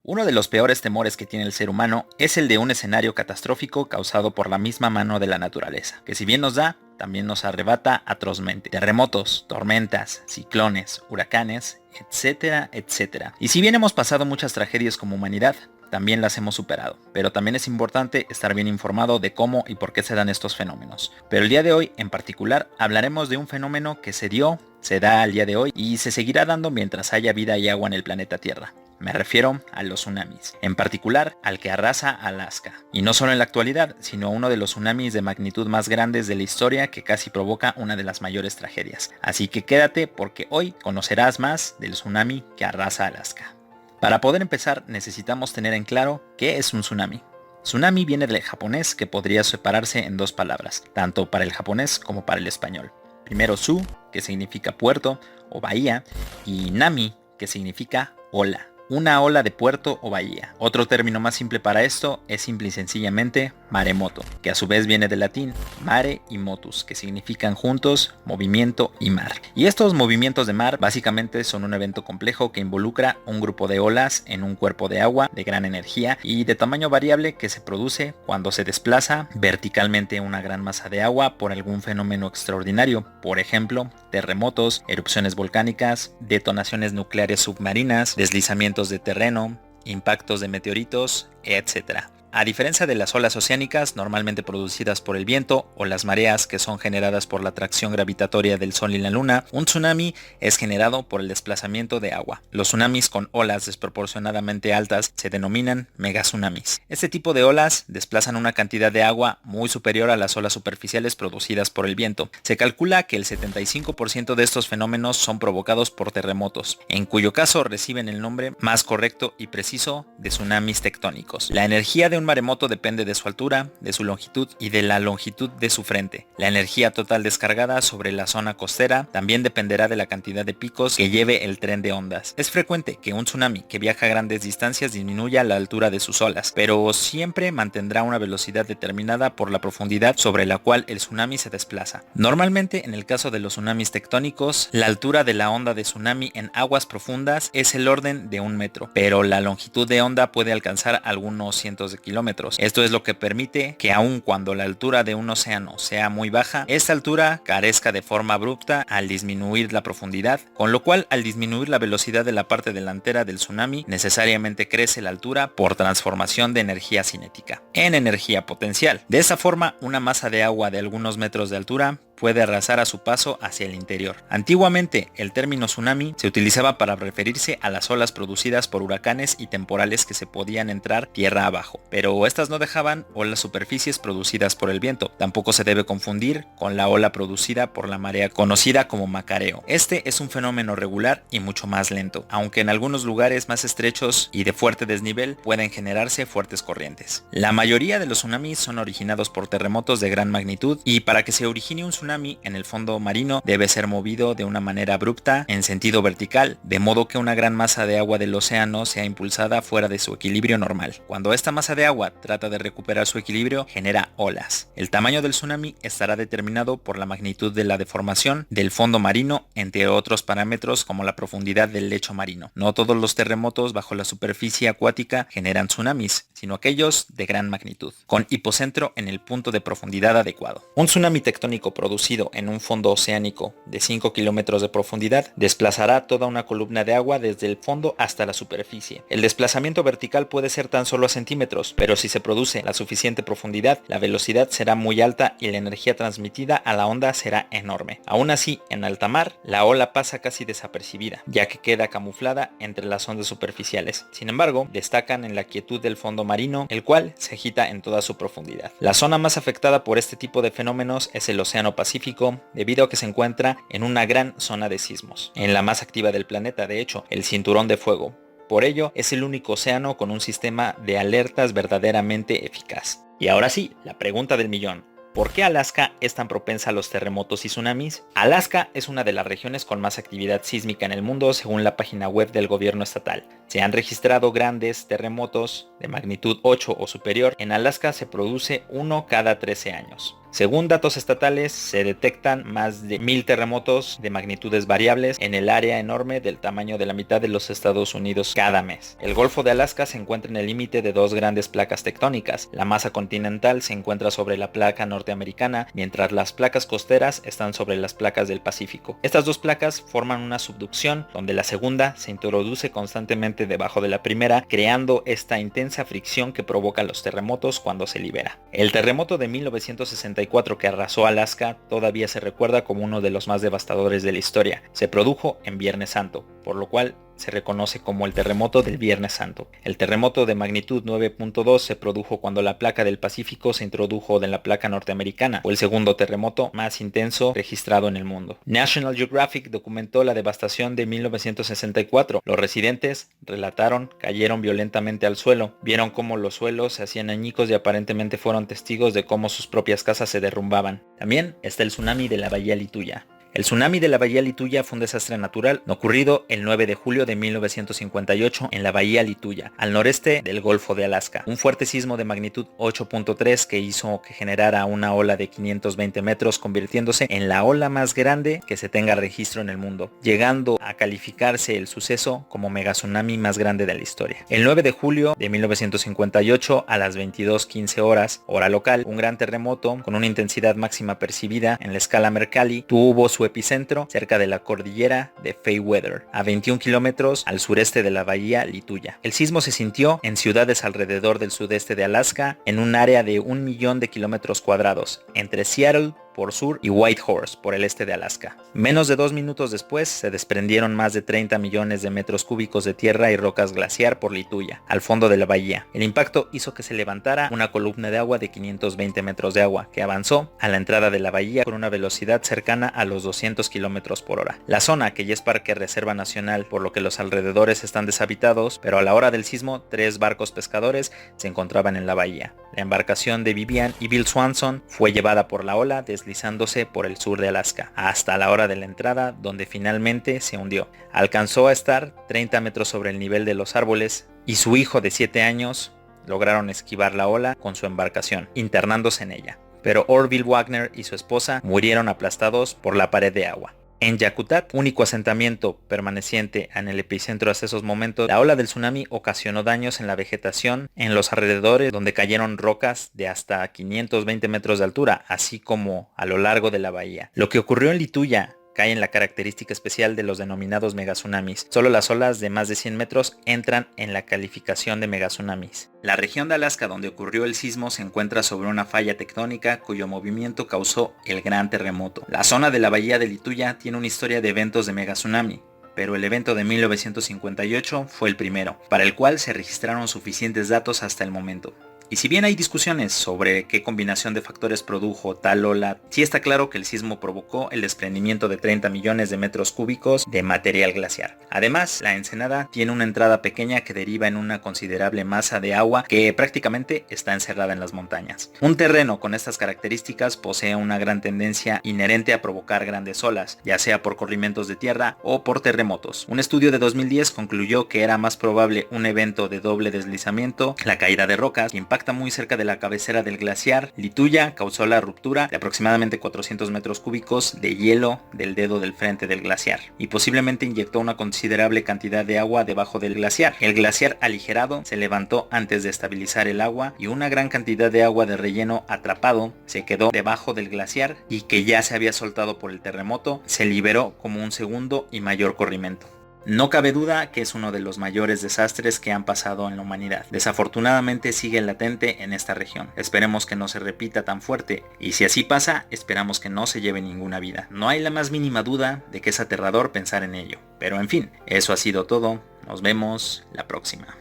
Uno de los peores temores que tiene el ser humano es el de un escenario catastrófico causado por la misma mano de la naturaleza, que si bien nos da, también nos arrebata atrozmente. Terremotos, tormentas, ciclones, huracanes, etcétera, etcétera. Y si bien hemos pasado muchas tragedias como humanidad, también las hemos superado. Pero también es importante estar bien informado de cómo y por qué se dan estos fenómenos. Pero el día de hoy, en particular, hablaremos de un fenómeno que se da al día de hoy y se seguirá dando mientras haya vida y agua en el planeta Tierra. Me refiero a los tsunamis, en particular al que arrasa Alaska. Y no solo en la actualidad, sino a uno de los tsunamis de magnitud más grandes de la historia que casi provoca una de las mayores tragedias. Así que quédate porque hoy conocerás más del tsunami que arrasa Alaska. Para poder empezar necesitamos tener en claro qué es un tsunami. Tsunami viene del japonés que podría separarse en dos palabras, tanto para el japonés como para el español. Primero su, que significa puerto o bahía, y nami, que significa ola. Una ola de puerto o bahía. Otro término más simple para esto es simple y sencillamente maremoto, que a su vez viene del latín mare y motus, que significan juntos movimiento y mar. Y estos movimientos de mar básicamente son un evento complejo que involucra un grupo de olas en un cuerpo de agua de gran energía y de tamaño variable que se produce cuando se desplaza verticalmente una gran masa de agua por algún fenómeno extraordinario, por ejemplo, terremotos, erupciones volcánicas, detonaciones nucleares submarinas, deslizamientos de terreno, impactos de meteoritos, etc. A diferencia de las olas oceánicas normalmente producidas por el viento o las mareas que son generadas por la atracción gravitatoria del Sol y la Luna, un tsunami es generado por el desplazamiento de agua. Los tsunamis con olas desproporcionadamente altas se denominan megatsunamis. Este tipo de olas desplazan una cantidad de agua muy superior a las olas superficiales producidas por el viento. Se calcula que el 75% de estos fenómenos son provocados por terremotos, en cuyo caso reciben el nombre más correcto y preciso de tsunamis tectónicos. La energía de un maremoto depende de su altura, de su longitud y de la longitud de su frente. La energía total descargada sobre la zona costera también dependerá de la cantidad de picos que lleve el tren de ondas. Es frecuente que un tsunami que viaja a grandes distancias disminuya la altura de sus olas, pero siempre mantendrá una velocidad determinada por la profundidad sobre la cual el tsunami se desplaza. Normalmente, en el caso de los tsunamis tectónicos, la altura de la onda de tsunami en aguas profundas es el orden de 1 metro, pero la longitud de onda puede alcanzar algunos cientos de kilómetros. Esto es lo que permite que aun cuando la altura de un océano sea muy baja, esta altura carezca de forma abrupta al disminuir la profundidad, con lo cual al disminuir la velocidad de la parte delantera del tsunami, necesariamente crece la altura por transformación de energía cinética en energía potencial. De esa forma, una masa de agua de algunos metros de altura puede arrasar a su paso hacia el interior. Antiguamente, el término tsunami se utilizaba para referirse a las olas producidas por huracanes y temporales que se podían entrar tierra abajo, pero estas no dejaban olas superficies producidas por el viento. Tampoco se debe confundir con la ola producida por la marea conocida como macareo. Este es un fenómeno regular y mucho más lento, aunque en algunos lugares más estrechos y de fuerte desnivel pueden generarse fuertes corrientes. La mayoría de los tsunamis son originados por terremotos de gran magnitud y para que se origine un tsunami en el fondo marino debe ser movido de una manera abrupta en sentido vertical, de modo que una gran masa de agua del océano sea impulsada fuera de su equilibrio normal. Cuando esta masa de agua trata de recuperar su equilibrio, genera olas. El tamaño del tsunami estará determinado por la magnitud de la deformación del fondo marino, entre otros parámetros como la profundidad del lecho marino. No todos los terremotos bajo la superficie acuática generan tsunamis, sino aquellos de gran magnitud, con hipocentro en el punto de profundidad adecuado. Un tsunami tectónico producido en un fondo oceánico de 5 kilómetros de profundidad desplazará toda una columna de agua desde el fondo hasta la superficie. El desplazamiento vertical puede ser tan solo a centímetros, pero si se produce la suficiente profundidad, la velocidad será muy alta y la energía transmitida a la onda será enorme. Aún así, en alta mar, la ola pasa casi desapercibida, ya que queda camuflada entre las ondas superficiales. Sin embargo, destacan en la quietud del fondo marino, el cual se agita en toda su profundidad. La zona más afectada por este tipo de fenómenos es el Océano Pacífico, debido a que se encuentra en una gran zona de sismos, en la más activa del planeta, de hecho, el Cinturón de Fuego. Por ello, es el único océano con un sistema de alertas verdaderamente eficaz. Y ahora sí, la pregunta del millón. ¿Por qué Alaska es tan propensa a los terremotos y tsunamis? Alaska es una de las regiones con más actividad sísmica en el mundo según la página web del gobierno estatal. Se han registrado grandes terremotos de magnitud 8 o superior. En Alaska se produce uno cada 13 años. Según datos estatales, se detectan más de 1000 terremotos de magnitudes variables en el área enorme del tamaño de la mitad de los Estados Unidos cada mes. El Golfo de Alaska se encuentra en el límite de dos grandes placas tectónicas. La masa continental se encuentra sobre la placa norteamericana, mientras las placas costeras están sobre las placas del Pacífico. Estas dos placas forman una subducción, donde la segunda se introduce constantemente debajo de la primera, creando esta intensa fricción que provoca los terremotos cuando se libera. El terremoto de 1964 que arrasó Alaska todavía se recuerda como uno de los más devastadores de la historia. Se produjo en Viernes Santo, por lo cual se reconoce como el terremoto del Viernes Santo. El terremoto de magnitud 9.2 se produjo cuando la placa del Pacífico se introdujo en la placa norteamericana. Fue el segundo terremoto más intenso registrado en el mundo. National Geographic documentó la devastación de 1964. Los residentes relataron cayeron violentamente al suelo, vieron cómo los suelos se hacían añicos y aparentemente fueron testigos de cómo sus propias casas se derrumbaban. También está el tsunami de la Bahía Lituya. El tsunami de la Bahía Lituya fue un desastre natural ocurrido el 9 de julio de 1958 en la Bahía Lituya, al noreste del Golfo de Alaska. Un fuerte sismo de magnitud 8.3 que hizo que generara una ola de 520 metros, convirtiéndose en la ola más grande que se tenga registro en el mundo, llegando a calificarse el suceso como megatsunami más grande de la historia. El 9 de julio de 1958 a las 22:15 horas, hora local, un gran terremoto con una intensidad máxima percibida en la escala Mercalli tuvo su epicentro cerca de la cordillera de Fairweather, a 21 kilómetros al sureste de la bahía Lituya. El sismo se sintió en ciudades alrededor del sudeste de Alaska, en un área de 1 millón de kilómetros cuadrados, entre Seattle por sur y Whitehorse por el este de Alaska. Menos de 2 minutos después se desprendieron más de 30 millones de metros cúbicos de tierra y rocas glaciar por Lituya, al fondo de la bahía. El impacto hizo que se levantara una columna de agua de 520 metros de agua, que avanzó a la entrada de la bahía con una velocidad cercana a los 200 kilómetros por hora. La zona, que ya es parque reserva nacional, por lo que los alrededores están deshabitados, pero a la hora del sismo, 3 barcos pescadores se encontraban en la bahía. La embarcación de Vivian y Bill Swanson fue llevada por la ola deslizándose por el sur de Alaska, hasta la hora de la entrada, donde finalmente se hundió. Alcanzó a estar 30 metros sobre el nivel de los árboles y su hijo de 7 años lograron esquivar la ola con su embarcación, internándose en ella. Pero Orville Wagner y su esposa murieron aplastados por la pared de agua. En Yakutat, único asentamiento permaneciente en el epicentro hasta esos momentos, la ola del tsunami ocasionó daños en la vegetación en los alrededores, donde cayeron rocas de hasta 520 metros de altura, así como a lo largo de la bahía. Lo que ocurrió en Lituya cae en la característica especial de los denominados megatsunamis. Solo las olas de más de 100 metros entran en la calificación de megatsunamis. La región de Alaska donde ocurrió el sismo se encuentra sobre una falla tectónica cuyo movimiento causó el gran terremoto. La zona de la bahía de Lituya tiene una historia de eventos de megatsunami, pero el evento de 1958 fue el primero, para el cual se registraron suficientes datos hasta el momento. Y si bien hay discusiones sobre qué combinación de factores produjo tal ola, sí está claro que el sismo provocó el desprendimiento de 30 millones de metros cúbicos de material glaciar. Además, la ensenada tiene una entrada pequeña que deriva en una considerable masa de agua que prácticamente está encerrada en las montañas. Un terreno con estas características posee una gran tendencia inherente a provocar grandes olas, ya sea por corrimientos de tierra o por terremotos. Un estudio de 2010 concluyó que era más probable un evento de doble deslizamiento, la caída de rocas, que impacta muy cerca de la cabecera del glaciar Lituya, causó la ruptura de aproximadamente 400 metros cúbicos de hielo del dedo del frente del glaciar y posiblemente inyectó una considerable cantidad de agua debajo del glaciar. El glaciar aligerado se levantó antes de estabilizar el agua y una gran cantidad de agua de relleno atrapado se quedó debajo del glaciar y que ya se había soltado por el terremoto se liberó como un segundo y mayor corrimiento. No cabe duda que es uno de los mayores desastres que han pasado en la humanidad. Desafortunadamente sigue latente en esta región. Esperemos que no se repita tan fuerte y si así pasa, esperamos que no se lleve ninguna vida. No hay la más mínima duda de que es aterrador pensar en ello. Pero en fin, eso ha sido todo. Nos vemos la próxima.